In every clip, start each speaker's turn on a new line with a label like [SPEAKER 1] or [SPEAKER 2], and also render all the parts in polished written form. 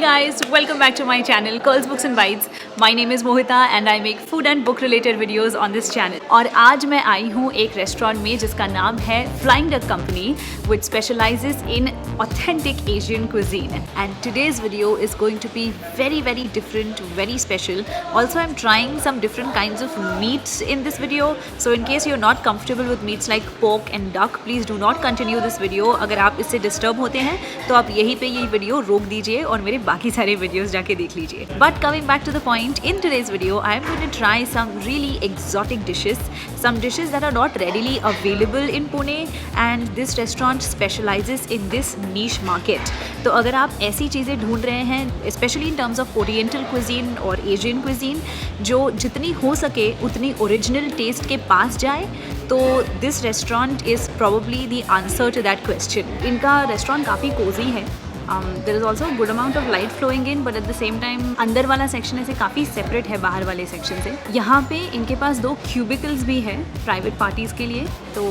[SPEAKER 1] guys, welcome back to my channel Curls Books and Bites. My name is Mohita and I make food and book related videos on this channel. और आज मैं आई हूँ एक restaurant में जिसका नाम है Flying Duck Company, which specializes in authentic Asian cuisine. And today's video is going to be very different, very special. Also, I'm trying some different kinds of meats in this video. So in case you're not comfortable with meats like pork and duck, please do not continue this video. अगर आप इससे disturb होते हैं तो आप यहीं पे ये वीडियो रोक दीजिए और मेरे बाकी सारे वीडियोस जाके देख लीजिए. But coming back to the point, in today's video I am going to try some really exotic dishes, some dishes that are not readily available in Pune, and this restaurant specializes in this niche market. तो अगर आप ऐसी चीज़ें ढूंढ रहे हैं, especially in terms of Oriental cuisine और Asian cuisine, जो जितनी हो सके उतनी ओरिजिनल टेस्ट के पास जाए, तो this restaurant is probably the answer to that question. इनका रेस्टोरेंट काफ़ी कोजी है. There is also good amount of light flowing in, but at the same time अंदर वाला सेक्शन ऐसे काफ़ी सेपरेट है बाहर वाले सेक्शन से. यहाँ पे इनके पास 2 क्यूबिकल्स भी है प्राइवेट पार्टीज़ के लिए, तो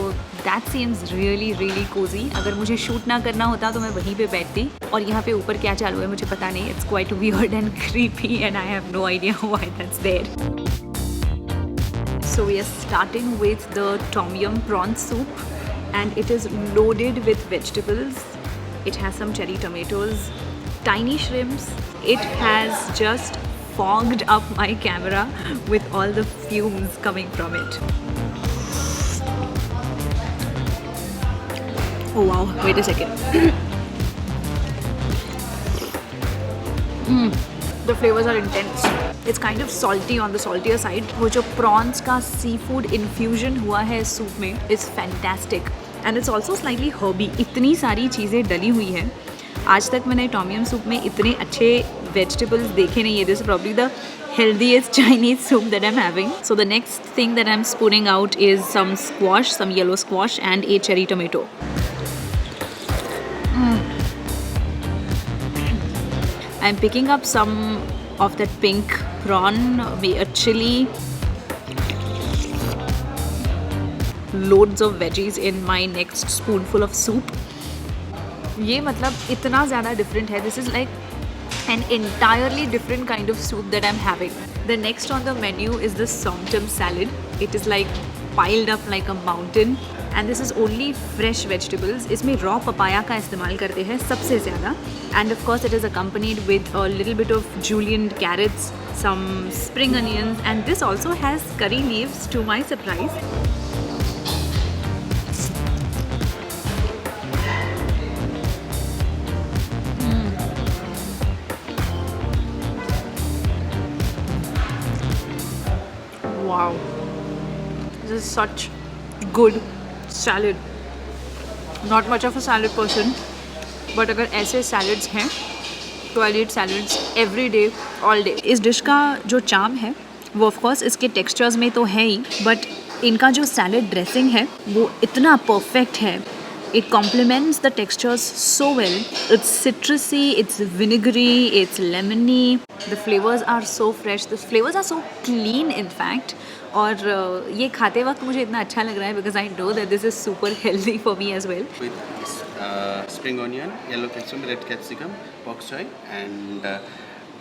[SPEAKER 1] दैट सीम्स रियली कोजी. अगर मुझे शूट ना करना होता तो मैं वहीं पे बैठती. और यहाँ पे ऊपर क्या चालू है मुझे पता नहीं. It's quite weird and creepy and I have no idea why that's there. So we are starting with the tom yum prawn soup, and it is loaded with vegetables. It has some cherry tomatoes, tiny shrimps. It has just fogged up my camera with all the fumes coming from it. Oh wow, wait a second. The flavors are intense. It's kind of salty on the saltier side. वो जो prawns का seafood infusion हुआ है इस soup में is fantastic. And it's also slightly herby. इतनी सारी चीज़ें डली हुई हैं. आज तक मैंने tom yum soup में इतने अच्छे vegetables देखे नहीं है. This is probably the healthiest Chinese soup that I'm having. So the next thing that I'm spooning out is some squash, some yellow squash and a cherry tomato. I'm picking up some of that pink prawn, a chili, loads of veggies in my next spoonful of soup. ये मतलब इतना ज़्यादा different है. This is like an entirely different kind of soup that I'm having. The next on the menu is the somtum salad. It is like piled up like a mountain. And this is only fresh vegetables. इसमें raw papaya का इस्तेमाल करते हैं सबसे ज़्यादा. And of course it is accompanied with a little bit of julienne carrots, some spring onions, and this also has curry leaves to my surprise. Wow, this is such good salad. Not much of a salad person, but अगर ऐसे salads हैं तो I'll eat salads every day, all day. इस dish का जो charm है वो of course इसके टेक्सचर्स में तो है ही, बट इनका जो सैलड ड्रेसिंग है वो इतना परफेक्ट है. It complements the textures so well. It's citrusy, it's vinegary, it's lemony. The flavors are so fresh. The flavors are so clean in fact. और ये खाते वक्त मुझे इतना अच्छा लग रहा है because I know that this is super healthy for me as well.
[SPEAKER 2] With spring onion, yellow capsicum, red capsicum, bok choy and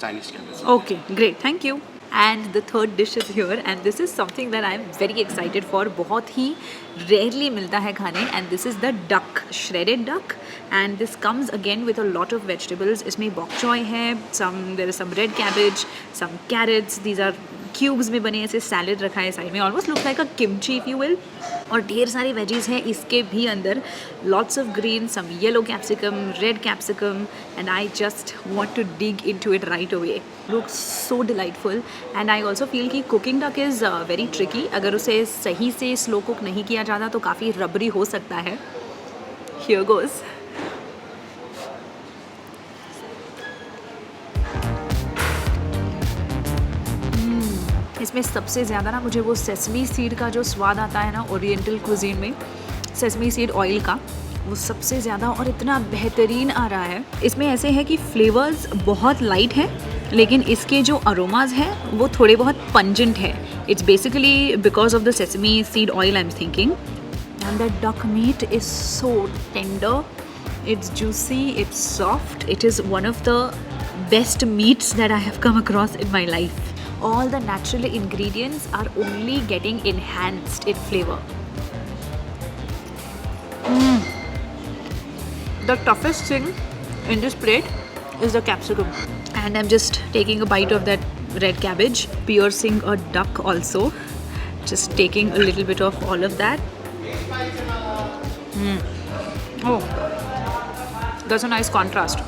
[SPEAKER 2] Chinese cabbage.
[SPEAKER 1] Okay, great. Thank you. And the third dish is here, and this is something that I am very excited for. बहुत ही rarely मिलता है खाने, and this is the duck, shredded duck, and this comes again with a lot of vegetables. इसमें bok choy है, there is some red cabbage, some carrots. These are cubes में बने ऐसे salad रखा है साइड में, almost looks like a kimchi if you will. और ढेर सारी वेजीज हैं इसके भी अंदर, lots of green, some yellow capsicum, red capsicum, and I just want to dig into it right away. Looks so delightful. And I also feel कि cooking duck is very tricky. अगर उसे सही से slow cook नहीं किया जाता तो काफ़ी रबरी हो सकता है. Here goes. इसमें सबसे ज़्यादा ना मुझे वो सेसमी सीड का जो स्वाद आता है ना ओरिएंटल क्विजीन में, सेसमी सीड ऑयल का, वो सबसे ज़्यादा और इतना बेहतरीन आ रहा है. इसमें ऐसे है कि फ्लेवर्स बहुत लाइट है, लेकिन इसके जो अरोमाज हैं वो थोड़े बहुत पंजेंट है. It's basically because of the sesame seed oil I am thinking. And the duck meat is so tender. It's juicy, it's soft. It is one of the best meats that I have come across in my life. All the natural ingredients are only getting enhanced in flavor. The toughest thing in this plate is the capsicum. And I'm just taking a bite of that red cabbage, piercing a duck also. Just taking a little bit of all of that. Oh, that's a nice contrast.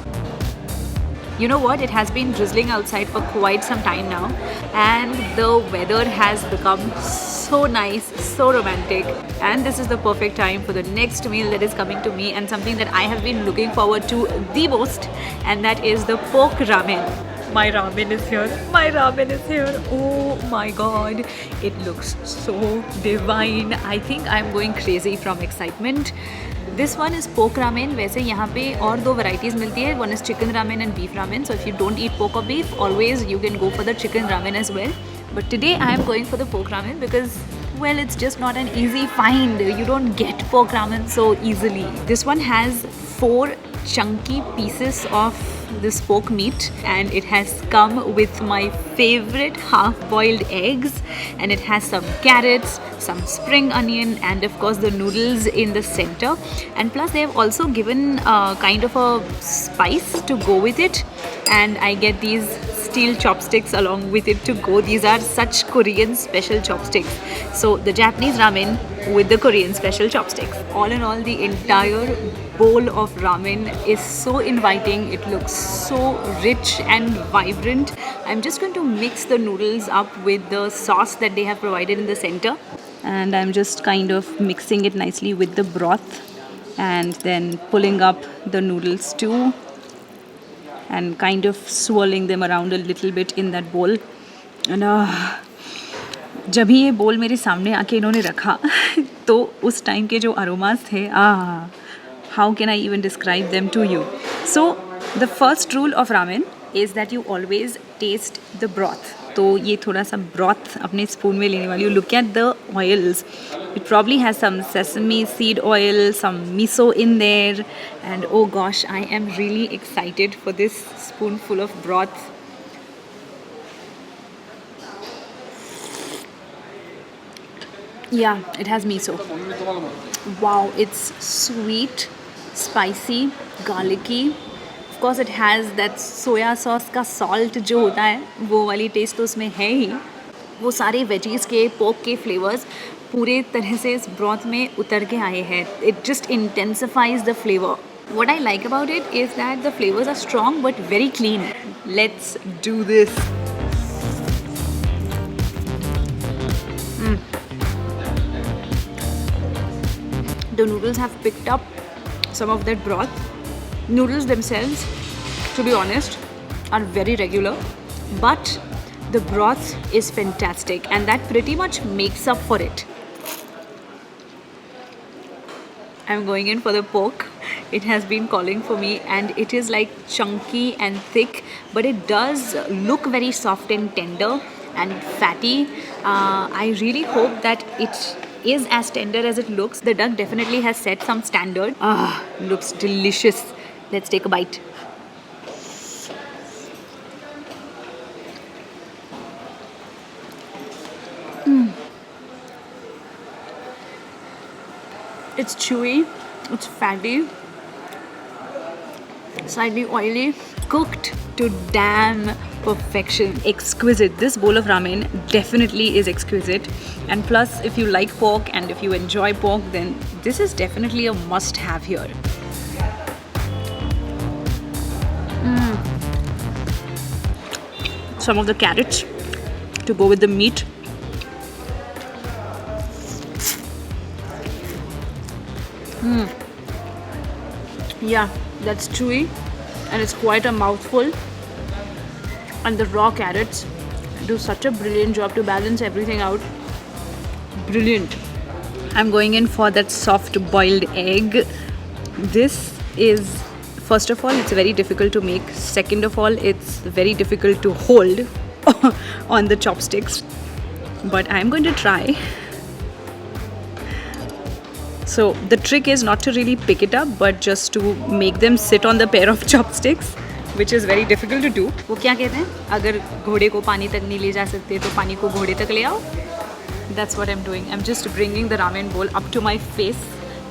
[SPEAKER 1] You know what? It has been drizzling outside for quite some time now, and the weather has become so nice, so romantic, and this is the perfect time for the next meal that is coming to me, and something that I have been looking forward to the most, and that is the pork ramen. My ramen is here. My ramen is here. Oh my god. It looks so divine. I think I'm going crazy from excitement. This one is pork ramen. वैसे यहाँ पे और दो varieties मिलती है. One is chicken ramen and beef ramen. So if you don't eat pork or beef, always you can go for the chicken ramen as well. But today I am going for the pork ramen because, well, it's just not an easy find. You don't get pork ramen so easily. This one has 4 chunky pieces of this pork meat, and it has come with my favorite half-boiled eggs, and it has some carrots, some spring onion, and of course the noodles in the center. And plus they have also given kind of a spice to go with it, and I get these steel chopsticks along with it to go. These are such Korean special chopsticks. So the Japanese ramen with the Korean special chopsticks. All in all, the entire bowl of ramen is so inviting. It looks so rich and vibrant. I'm just going to mix the noodles up with the sauce that they have provided in the center, and I'm just kind of mixing it nicely with the broth, and then pulling up the noodles too, and kind of swirling them around a little bit in that bowl. And जब ही ये बोल मेरे सामने आके इन्होंने रखा तो उस टाइम के जो अरोमास थे, how can I even describe them to you? So the first rule of ramen is that you always taste the broth. तो ये थोड़ा सा broth अपने spoon में लेने वाली. You look at the oils. It probably has some sesame seed oil, some miso in there, and oh gosh, I am really excited for this spoonful of broth. Yeah, it has miso. Wow, it's sweet, spicy, garlicky. Of course, it has that soya sauce का salt जो होता है, वो वाली taste तो उसमें है ही. वो सारे veggies के, pork के flavors पूरे तरह से इस broth में उतर के आए हैं. It just intensifies the flavor. What I like about it is that the flavors are strong but very clean. Let's do this. The noodles have picked up some of that broth. Noodles themselves, to be honest, are very regular, but the broth is fantastic, and that pretty much makes up for it. I'm going in for the pork. It has been calling for me, and it is like chunky and thick, but it does look very soft and tender and fatty. I really hope that it is as tender as it looks. The duck definitely has set some standard. Looks delicious. Let's take a bite. It's chewy, it's fatty, slightly oily, cooked to damn perfection. Exquisite. This bowl of ramen definitely is exquisite, and plus if you like pork and if you enjoy pork, then this is definitely a must have here. Some of the carrots to go with the meat. Yeah, that's chewy and it's quite a mouthful, and the raw carrots do such a brilliant job to balance everything out. Brilliant. I'm going in for that soft boiled egg. This is, first of all, it's very difficult to make. Second of all, it's very difficult to hold on the chopsticks, but I'm going to try. So the trick is not to really pick it up, but just to make them sit on the pair of chopsticks which is very difficult to do. वो क्या कहते हैं, अगर घोड़े को पानी तक नहीं ले जा सकते तो पानी को घोड़े तक ले आओ. That's what I'm doing. I'm just bringing the ramen bowl up to my face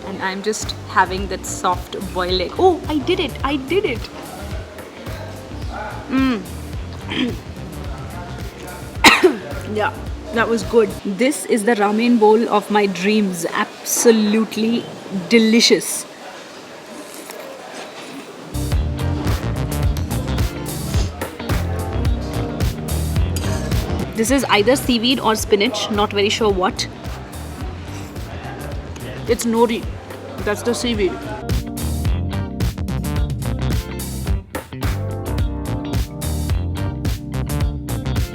[SPEAKER 1] and I'm just having that soft boiled egg. Oh, I did it! I did it! Yeah, that was good. This is the ramen bowl of my dreams. Absolutely delicious. This is either seaweed or spinach, not very sure what. It's nori, that's the seaweed.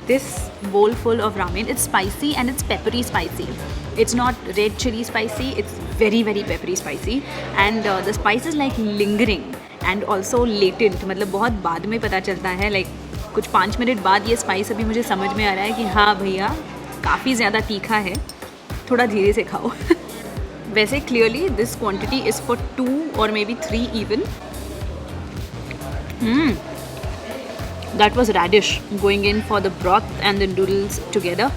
[SPEAKER 1] This bowl full of ramen, it's spicy and it's peppery spicy. It's not red chili spicy, it's very very peppery spicy. And the spice is like lingering and also latent. मतलब बहुत बाद में पता चलता है, like कुछ 5 minute बाद ये स्पाइस अभी मुझे समझ में आ रहा है कि हाँ भैया काफ़ी ज़्यादा तीखा है, थोड़ा धीरे से खाओ. वैसे clearly this quantity is for 2 or maybe 3 even. That was radish going in for the broth and the noodles together.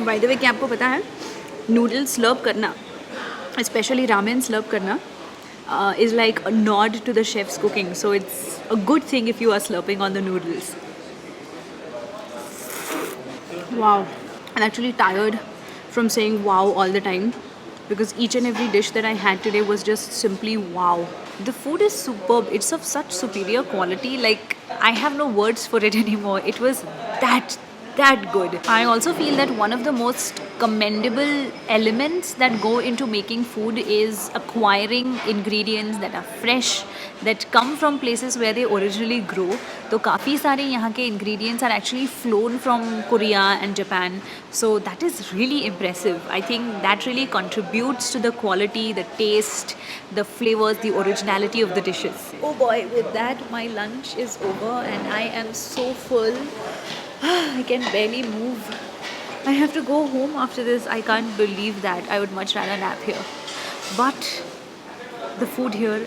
[SPEAKER 1] By the way, क्या आपको पता है नूडल्स स्लर्प करना, स्पेशली रामेन स्लर्प करना is like a nod to the chef's cooking. So it's a good thing if you are slurping on the noodles. Wow, I'm actually tired from saying wow all the time because each and every dish that I had today was just simply wow. The food is superb. It's of such superior quality. Like, I have no words for it anymore. It was that good. I also feel that one of the most commendable elements that go into making food is acquiring ingredients that are fresh, that come from places where they originally grow. तो काफ़ी सारे यहाँ के ingredients are actually flown from Korea and Japan. So that is really impressive. I think that really contributes to the quality, the taste, the flavors, the originality of the dishes. Oh boy, with that my lunch is over and I am so full. I can barely move. I have to go home after this. I can't believe that. I would much rather nap here. But the food here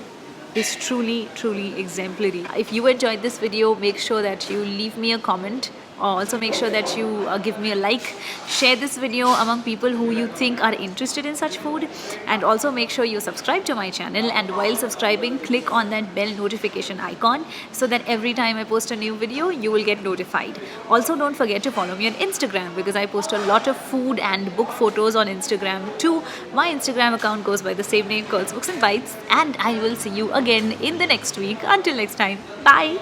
[SPEAKER 1] is truly exemplary. If you enjoyed this video, make sure that you leave me a comment. Also make sure that you give me a like. Share this video among people who you think are interested in such food, and also make sure you subscribe to my channel, and while subscribing click on that bell notification icon so that every time I post a new video you will get notified. Also don't forget to follow me on Instagram because I post a lot of food and book photos on Instagram too. My Instagram account goes by the same name, Girls Books and Bites, and I will see you again in the next week. Until next time, bye.